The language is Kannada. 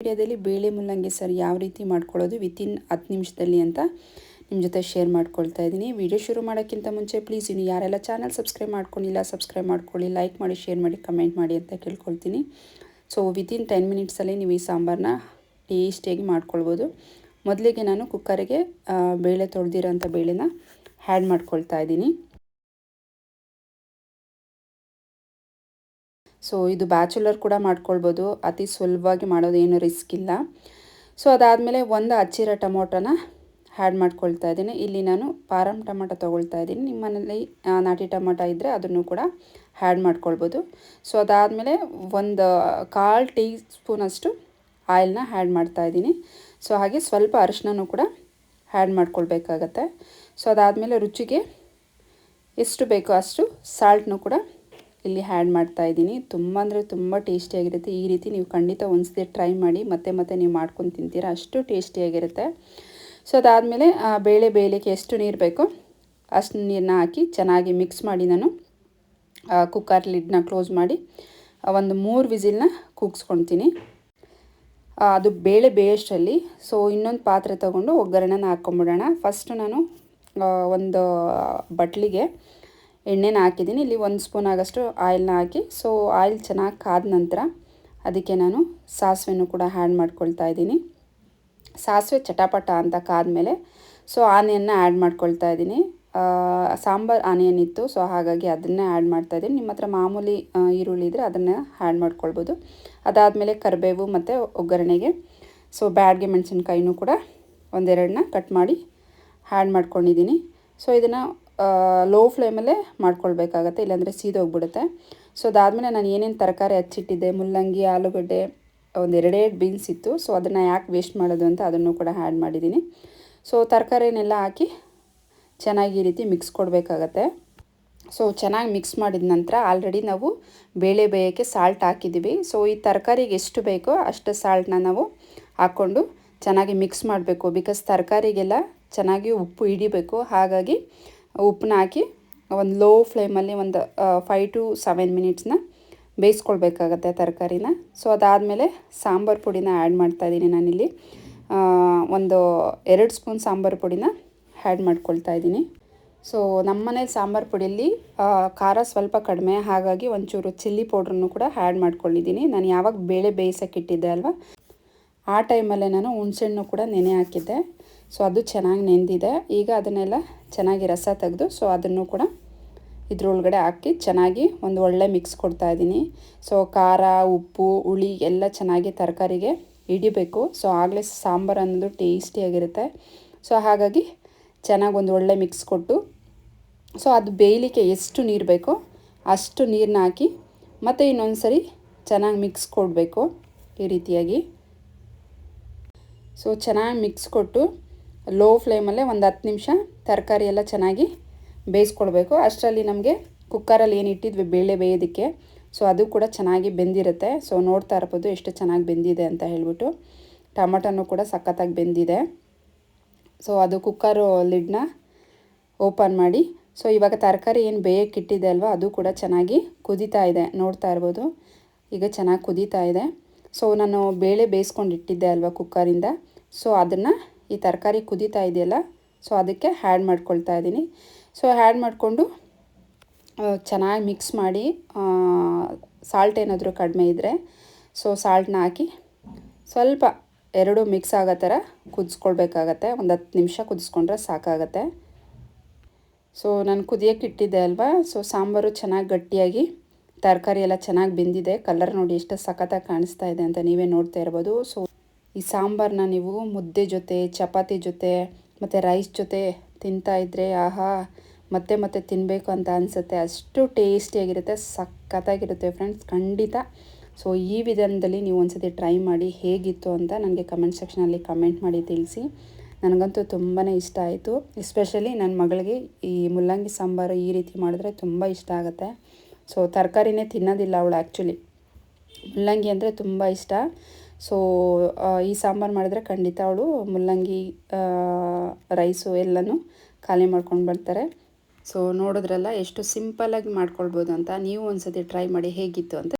ವಿಡಿಯೋದಲ್ಲಿ ಬೇಳೆ ಮುಲ್ಲಂಗಿ ಸಾರು ಯಾವ ರೀತಿ ಮಾಡ್ಕೊಳ್ಳೋದು ವಿತಿನ್ 10 ನಿಮಿಷದಲ್ಲಿ ಅಂತ ನಿಮ್ಮ ಜೊತೆ ಶೇರ್ ಮಾಡ್ಕೊಳ್ತಾ ಇದ್ದೀನಿ. ವಿಡಿಯೋ ಶುರು ಮಾಡೋಕ್ಕಿಂತ ಮುಂಚೆ ಪ್ಲೀಸ್ ಇನ್ನು ಯಾರೆಲ್ಲ ಚಾನಲ್ ಸಬ್ಸ್ಕ್ರೈಬ್ ಮಾಡ್ಕೊಂಡಿಲ್ಲ ಸಬ್ಸ್ಕ್ರೈಬ್ ಮಾಡ್ಕೊಳ್ಳಿ, ಲೈಕ್ ಮಾಡಿ, ಶೇರ್ ಮಾಡಿ, ಕಮೆಂಟ್ ಮಾಡಿ ಅಂತ ಕೇಳ್ಕೊಳ್ತೀನಿ. ಸೊ ವಿತಿನ್ 10 ಮಿನಿಟ್ಸಲ್ಲಿ ನೀವು ಈ ಸಾಂಬಾರನ್ನ ಟೇಸ್ಟಿಯಾಗಿ ಮಾಡ್ಕೊಳ್ಬೋದು. ಮೊದಲಿಗೆ ನಾನು ಕುಕ್ಕರಿಗೆ ಬೇಳೆ ತೊಳೆದಿರೋಂಥ ಬೇಳೆನ ಆ್ಯಡ್ ಮಾಡ್ಕೊಳ್ತಾ ಇದ್ದೀನಿ. ಸೊ ಇದು ಬ್ಯಾಚುಲರ್ ಕೂಡ ಮಾಡ್ಕೊಳ್ಬೋದು, ಅತಿ ಸುಲಭವಾಗಿ ಮಾಡೋದು, ಏನು ರಿಸ್ಕ್ ಇಲ್ಲ. ಸೊ ಅದಾದಮೇಲೆ ಒಂದು ಹಚ್ಚಿರೋ ಟೊಮೊಟೊನ ಆ್ಯಡ್ ಮಾಡ್ಕೊಳ್ತಾ ಇದ್ದೀನಿ. ಇಲ್ಲಿ ನಾನು ಪಾರಮ್ ಟೊಮೊಟೊ ತೊಗೊಳ್ತಾ ಇದ್ದೀನಿ. ನಿಮ್ಮ ಮನೇಲಿ ನಾಟಿ ಟೊಮೊಟೊ ಇದ್ದರೆ ಅದನ್ನು ಕೂಡ ಆ್ಯಡ್ ಮಾಡ್ಕೊಳ್ಬೋದು. ಸೊ ಅದಾದಮೇಲೆ ಒಂದು 1/4 ಟೀ ಸ್ಪೂನಷ್ಟು ಆಯಿಲ್ನ ಆ್ಯಡ್ ಮಾಡ್ತಾಯಿದ್ದೀನಿ. ಸೊ ಹಾಗೆ ಸ್ವಲ್ಪ ಅರಿಶಿನೂ ಕೂಡ ಆ್ಯಡ್ ಮಾಡ್ಕೊಳ್ಬೇಕಾಗತ್ತೆ. ಸೊ ಅದಾದಮೇಲೆ ರುಚಿಗೆ ಎಷ್ಟು ಬೇಕೋ ಅಷ್ಟು ಸಾಲ್ಟ್ನೂ ಕೂಡ ಇಲ್ಲಿ ಆ್ಯಡ್ ಮಾಡ್ತಾಯಿದ್ದೀನಿ. ತುಂಬ ಅಂದರೆ ತುಂಬ ಟೇಸ್ಟಿಯಾಗಿರುತ್ತೆ. ಈ ರೀತಿ ನೀವು ಖಂಡಿತ ಒಂದ್ಸತಿ ಟ್ರೈ ಮಾಡಿ, ಮತ್ತೆ ನೀವು ಮಾಡ್ಕೊಂಡು ತಿಂತೀರಾ, ಅಷ್ಟು ಟೇಸ್ಟಿಯಾಗಿರುತ್ತೆ. ಸೊ ಅದಾದಮೇಲೆ ಬೇಳೆ ಬೇಯಲಿಕ್ಕೆ ಎಷ್ಟು ನೀರು ಬೇಕೋ ಅಷ್ಟು ನೀರನ್ನ ಹಾಕಿ ಚೆನ್ನಾಗಿ ಮಿಕ್ಸ್ ಮಾಡಿ ನಾನು ಕುಕ್ಕರ್ ಲಿಡ್ನ ಕ್ಲೋಸ್ ಮಾಡಿ ಒಂದು 3 ವಿಸಿಲ್ನ ಕೂಗಿಸ್ಕೊಳ್ತೀನಿ. ಅದು ಬೇಳೆ ಬೇಯೋಷ್ಟರಲ್ಲಿ ಸೊ ಇನ್ನೊಂದು ಪಾತ್ರೆ ತೊಗೊಂಡು ಒಗ್ಗರಣೆನ ಹಾಕ್ಕೊಂಬಿಡೋಣ. ಫಸ್ಟು ನಾನು ಒಂದು ಬಟ್ಲಿಗೆ ಎಣ್ಣೆನ ಹಾಕಿದ್ದೀನಿ. ಇಲ್ಲಿ 1 ಸ್ಪೂನ್ ಆಗೋಷ್ಟು ಆಯಿಲ್ನ ಹಾಕಿ, ಸೊ ಆಯಿಲ್ ಚೆನ್ನಾಗಿ ಕಾದ ನಂತರ ಅದಕ್ಕೆ ನಾನು ಸಾಸಿವೆನೂ ಕೂಡ ಆ್ಯಡ್ ಮಾಡ್ಕೊಳ್ತಾ ಇದ್ದೀನಿ. ಸಾಸಿವೆ ಚಟಾಪಟ ಅಂತ ಕಾದ್ಮೇಲೆ ಸೊ ಆನಿಯನ್ನ ಆ್ಯಡ್ ಮಾಡ್ಕೊಳ್ತಾ ಇದ್ದೀನಿ. ಸಾಂಬಾರು ಆನಿಯನ್ ಇತ್ತು, ಸೊ ಹಾಗಾಗಿ ಅದನ್ನೇ ಆ್ಯಡ್ ಮಾಡ್ತಾಯಿದ್ದೀನಿ. ನಿಮ್ಮ ಹತ್ರ ಮಾಮೂಲಿ ಈರುಳ್ಳಿ ಇದ್ದರೆ ಅದನ್ನು ಆ್ಯಡ್ ಮಾಡ್ಕೊಳ್ಬೋದು. ಅದಾದಮೇಲೆ ಕರಿಬೇವು ಮತ್ತು ಒಗ್ಗರಣೆಗೆ ಸೊ ಬ್ಯಾಡಗೆ ಮೆಣಸಿನ್ಕಾಯಿನೂ ಕೂಡ ಒಂದೆರಡನ್ನ ಕಟ್ ಮಾಡಿ ಆ್ಯಡ್ ಮಾಡ್ಕೊಂಡಿದ್ದೀನಿ. ಸೊ ಇದನ್ನು ಲೋ ಫ್ಲೇಮಲ್ಲೇ ಮಾಡ್ಕೊಳ್ಬೇಕಾಗತ್ತೆ, ಇಲ್ಲಾಂದರೆ ಸೀದೋಗ್ಬಿಡುತ್ತೆ. ಸೊ ಅದಾದಮೇಲೆ ನಾನು ಏನೇನು ತರಕಾರಿ ಹಚ್ಚಿಟ್ಟಿದ್ದೆ, ಮುಲ್ಲಂಗಿ, ಆಲೂಗಡ್ಡೆ, ಒಂದು 2 ಬೀನ್ಸ್ ಇತ್ತು. ಸೊ ಅದನ್ನು ಯಾಕೆ ವೇಸ್ಟ್ ಮಾಡೋದು ಅಂತ ಅದನ್ನು ಕೂಡ ಆ್ಯಡ್ ಮಾಡಿದ್ದೀನಿ. ಸೊ ತರಕಾರಿನೆಲ್ಲ ಹಾಕಿ ಚೆನ್ನಾಗಿ ಈ ರೀತಿ ಮಿಕ್ಸ್ ಕೊಡಬೇಕಾಗತ್ತೆ. ಸೊ ಚೆನ್ನಾಗಿ ಮಿಕ್ಸ್ ಮಾಡಿದ ನಂತರ ಆಲ್ರೆಡಿ ನಾವು ಬೇಳೆ ಬೇಯೋಕ್ಕೆ ಸಾಲ್ಟ್ ಹಾಕಿದ್ದೀವಿ. ಸೊ ಈ ತರಕಾರಿಗೆ ಎಷ್ಟು ಬೇಕೋ ಅಷ್ಟು ಸಾಲ್ಟನ್ನ ನಾವು ಹಾಕ್ಕೊಂಡು ಚೆನ್ನಾಗಿ ಮಿಕ್ಸ್ ಮಾಡಬೇಕು. ಬಿಕಾಸ್ ತರಕಾರಿಗೆಲ್ಲ ಚೆನ್ನಾಗಿ ಉಪ್ಪು ಹಿಡಿಬೇಕು. ಹಾಗಾಗಿ ಉಪ್ಪನ್ನ ಹಾಕಿ ಒಂದು ಲೋ ಫ್ಲೇಮಲ್ಲಿ ಒಂದು 5 to 7 ಮಿನಿಟ್ಸ್ನ ಬೇಯಿಸ್ಕೊಳ್ಬೇಕಾಗತ್ತೆ ತರಕಾರಿನ. ಸೊ ಅದಾದಮೇಲೆ ಸಾಂಬಾರು ಪುಡಿನ ಆ್ಯಡ್ ಮಾಡ್ತಾಯಿದ್ದೀನಿ. ನಾನಿಲ್ಲಿ ಒಂದು 2 ಸ್ಪೂನ್ ಸಾಂಬಾರು ಪುಡಿನ ಆ್ಯಡ್ ಮಾಡ್ಕೊಳ್ತಾ ಇದ್ದೀನಿ. ಸೊ ನಮ್ಮನೇಲಿ ಸಾಂಬಾರು ಪುಡಿಯಲ್ಲಿ ಖಾರ ಸ್ವಲ್ಪ ಕಡಿಮೆ, ಹಾಗಾಗಿ ಒಂಚೂರು ಚಿಲ್ಲಿ ಪೌಡ್ರನ್ನು ಕೂಡ ಆ್ಯಡ್ ಮಾಡ್ಕೊಂಡಿದ್ದೀನಿ. ನಾನು ಯಾವಾಗ ಬೇಳೆ ಬೇಯಿಸೋಕ್ಕಿಟ್ಟಿದ್ದೆ ಅಲ್ವಾ, ಆ ಟೈಮಲ್ಲೇ ನಾನು ಹುಣಸೆಹಣ್ಣು ಕೂಡ ನೆನೆ ಹಾಕಿದ್ದೆ. ಸೊ ಅದು ಚೆನ್ನಾಗಿ ನೆಂದಿದೆ. ಈಗ ಅದನ್ನೆಲ್ಲ ಚೆನ್ನಾಗಿ ರಸ ತೆಗೆದು ಸೊ ಅದನ್ನು ಕೂಡ ಇದ್ರೊಳಗಡೆ ಹಾಕಿ ಚೆನ್ನಾಗಿ ಒಂದು ಒಳ್ಳೆ ಮಿಕ್ಸ್ ಕೊಡ್ತಾಯಿದ್ದೀನಿ. ಸೊ ಖಾರ, ಉಪ್ಪು, ಹುಳಿ ಎಲ್ಲ ಚೆನ್ನಾಗಿ ತರಕಾರಿಗೆ ಹಿಡಿಬೇಕು. ಸೊ ಆಗಲೇ ಸಾಂಬಾರು ಅನ್ನೋದು ಟೇಸ್ಟಿಯಾಗಿರುತ್ತೆ. ಸೊ ಹಾಗಾಗಿ ಚೆನ್ನಾಗಿ ಒಂದು ಒಳ್ಳೆ ಮಿಕ್ಸ್ ಕೊಟ್ಟು ಸೊ ಅದು ಬೇಯಲಿಕ್ಕೆ ಎಷ್ಟು ನೀರು ಬೇಕೋ ಅಷ್ಟು ನೀರನ್ನ ಹಾಕಿ ಮತ್ತು ಇನ್ನೊಂದು ಸರಿ ಚೆನ್ನಾಗಿ ಮಿಕ್ಸ್ ಕೊಡಬೇಕು ಈ ರೀತಿಯಾಗಿ. ಸೊ ಚೆನ್ನಾಗಿ ಮಿಕ್ಸ್ ಕೊಟ್ಟು ಲೋ ಫ್ಲೇಮಲ್ಲೇ ಒಂದು 10 ನಿಮಿಷ ತರಕಾರಿ ಎಲ್ಲ ಚೆನ್ನಾಗಿ ಬೇಯಿಸ್ಕೊಳ್ಬೇಕು. ಅಷ್ಟರಲ್ಲಿ ನಮಗೆ ಕುಕ್ಕರಲ್ಲಿ ಏನು ಇಟ್ಟಿದ್ವಿ ಬೇಳೆ ಬೇಯೋದಕ್ಕೆ, ಸೊ ಅದು ಕೂಡ ಚೆನ್ನಾಗಿ ಬೆಂದಿರುತ್ತೆ. ಸೊ ನೋಡ್ತಾ ಇರ್ಬೋದು ಎಷ್ಟು ಚೆನ್ನಾಗಿ ಬೆಂದಿದೆ ಅಂತ ಹೇಳ್ಬಿಟ್ಟು. ಟೊಮಟೊನೂ ಕೂಡ ಸಖತ್ತಾಗಿ ಬೆಂದಿದೆ. ಸೊ ಅದು ಕುಕ್ಕರು ಲಿಡ್ನ ಓಪನ್ ಮಾಡಿ ಸೊ ಇವಾಗ ತರಕಾರಿ ಏನು ಬೇಯಕ್ಕಿಟ್ಟಿದೆ ಅಲ್ವಾ ಅದು ಕೂಡ ಚೆನ್ನಾಗಿ ಕುದೀತಾ ಇದೆ, ನೋಡ್ತಾ ಇರ್ಬೋದು. ಈಗ ಚೆನ್ನಾಗಿ ಕುದೀತಾ ಇದೆ. ಸೊ ನಾನು ಬೇಳೆ ಬೇಯಿಸ್ಕೊಂಡು ಇಟ್ಟಿದ್ದೆ ಅಲ್ವಾ ಕುಕ್ಕರಿಂದ, ಸೊ ಅದನ್ನು ಈ ತರಕಾರಿ ಕುದೀತಾ ಇದೆಯಲ್ಲ ಸೊ ಅದಕ್ಕೆ ಆ್ಯಡ್ ಮಾಡ್ಕೊಳ್ತಾ ಇದ್ದೀನಿ. ಸೊ ಆ್ಯಡ್ ಮಾಡಿಕೊಂಡು ಚೆನ್ನಾಗಿ ಮಿಕ್ಸ್ ಮಾಡಿ, ಸಾಲ್ಟ್ ಏನಾದರೂ ಕಡಿಮೆ ಇದ್ದರೆ ಸೊ ಸಾಲ್ಟನ್ನ ಹಾಕಿ ಸ್ವಲ್ಪ ಎರಡೂ ಮಿಕ್ಸ್ ಆಗೋ ಥರ ಕುದಿಸ್ಕೊಳ್ಬೇಕಾಗತ್ತೆ. ಒಂದು 10 ನಿಮಿಷ ಕುದಿಸ್ಕೊಂಡ್ರೆ ಸಾಕಾಗತ್ತೆ. ಸೊ ನಾನು ಕುದಿಯೋಕ್ಕೆ ಇಟ್ಟಿದ್ದೆ ಅಲ್ವಾ, ಸೊ ಸಾಂಬಾರು ಚೆನ್ನಾಗಿ ಗಟ್ಟಿಯಾಗಿ ತರಕಾರಿ ಎಲ್ಲ ಚೆನ್ನಾಗಿ ಬೆಂದಿದೆ. ಕಲರ್ ನೋಡಿ ಎಷ್ಟು ಸಖತ್ತಾಗಿ ಕಾಣಿಸ್ತಾ ಇದೆ ಅಂತ ನೀವೇ ನೋಡ್ತಾ ಇರ್ಬೋದು. ಸೊ ಈ ಸಾಂಬಾರನ್ನ ನೀವು ಮುದ್ದೆ ಜೊತೆ, ಚಪಾತಿ ಜೊತೆ ಮತ್ತು ರೈಸ್ ಜೊತೆ ತಿಂತಾಯಿದ್ರೆ ಆಹಾ ಮತ್ತೆ ತಿನ್ನಬೇಕು ಅಂತ ಅನಿಸುತ್ತೆ. ಅಷ್ಟು ಟೇಸ್ಟಿಯಾಗಿರುತ್ತೆ, ಸಖತ್ತಾಗಿರುತ್ತೆ ಫ್ರೆಂಡ್ಸ್, ಖಂಡಿತ. ಸೊ ಈ ವಿಧಾನದಲ್ಲಿ ನೀವು ಒಂದ್ಸತಿ ಟ್ರೈ ಮಾಡಿ ಹೇಗಿತ್ತು ಅಂತ ನನಗೆ ಕಮೆಂಟ್ ಸೆಕ್ಷನಲ್ಲಿ ಕಮೆಂಟ್ ಮಾಡಿ ತಿಳಿಸಿ. ನನಗಂತೂ ತುಂಬಾ ಇಷ್ಟ ಆಯಿತು. ಎಸ್ಪೆಷಲಿ ನನ್ನ ಮಗಳಿಗೆ ಈ ಮುಲ್ಲಂಗಿ ಸಾಂಬಾರು ಈ ರೀತಿ ಮಾಡಿದ್ರೆ ತುಂಬ ಇಷ್ಟ ಆಗುತ್ತೆ. ಸೊ ತರಕಾರಿನೇ ತಿನ್ನೋದಿಲ್ಲ ಅವಳು, ಆ್ಯಕ್ಚುಲಿ ಮುಲ್ಲಂಗಿ ಅಂದರೆ ತುಂಬ ಇಷ್ಟ. ಸೊ ಈ ಸಾಂಬಾರು ಮಾಡಿದ್ರೆ ಖಂಡಿತ ಅವಳು ಮುಲ್ಲಂಗಿ ರೈಸು ಎಲ್ಲನೂ ಖಾಲಿ ಮಾಡ್ಕೊಂಡು ಬರ್ತಾರೆ. ಸೊ ನೋಡಿದ್ರಲ್ಲ ಎಷ್ಟು ಸಿಂಪಲ್ಲಾಗಿ ಮಾಡ್ಕೊಳ್ಬೋದು ಅಂತ. ನೀವು ಒಂದ್ಸತಿ ಟ್ರೈ ಮಾಡಿ ಹೇಗಿತ್ತು ಅಂತ